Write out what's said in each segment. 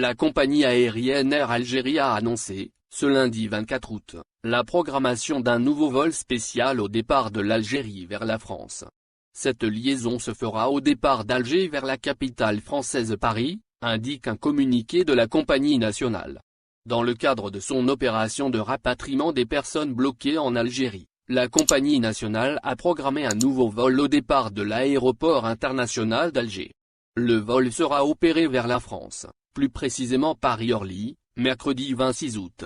La compagnie aérienne Air Algérie a annoncé, ce lundi 24 août, la programmation d'un nouveau vol spécial au départ de l'Algérie vers la France. Cette liaison se fera au départ d'Alger vers la capitale française Paris, indique un communiqué de la compagnie nationale. Dans le cadre de son opération de rapatriement des personnes bloquées en Algérie, la compagnie nationale a programmé un nouveau vol au départ de l'aéroport international d'Alger. Le vol sera opéré vers la France, plus précisément Paris-Orly, mercredi 26 août.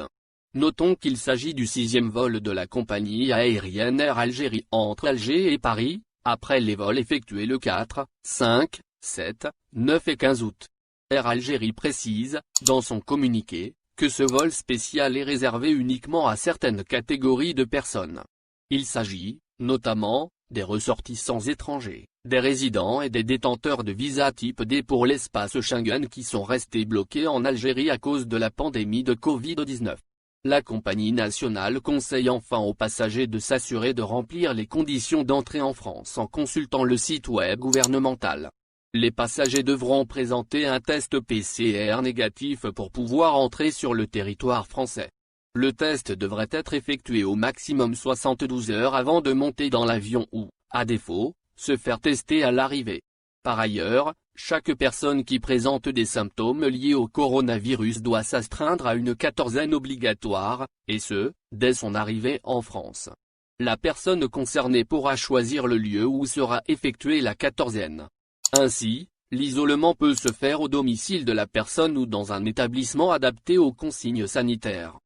Notons qu'il s'agit du 6e vol de la compagnie aérienne Air Algérie entre Alger et Paris, après les vols effectués le 4, 5, 7, 9 et 15 août. Air Algérie précise, dans son communiqué, que ce vol spécial est réservé uniquement à certaines catégories de personnes. Il s'agit, notamment, des ressortissants étrangers, des résidents et des détenteurs de visa type D pour l'espace Schengen qui sont restés bloqués en Algérie à cause de la pandémie de Covid-19. La compagnie nationale conseille enfin aux passagers de s'assurer de remplir les conditions d'entrée en France en consultant le site web gouvernemental. Les passagers devront présenter un test PCR négatif pour pouvoir entrer sur le territoire français. Le test devrait être effectué au maximum 72 heures avant de monter dans l'avion ou, à défaut, se faire tester à l'arrivée. Par ailleurs, chaque personne qui présente des symptômes liés au coronavirus doit s'astreindre à une quatorzaine obligatoire, et ce, dès son arrivée en France. La personne concernée pourra choisir le lieu où sera effectuée la quatorzaine. Ainsi, l'isolement peut se faire au domicile de la personne ou dans un établissement adapté aux consignes sanitaires.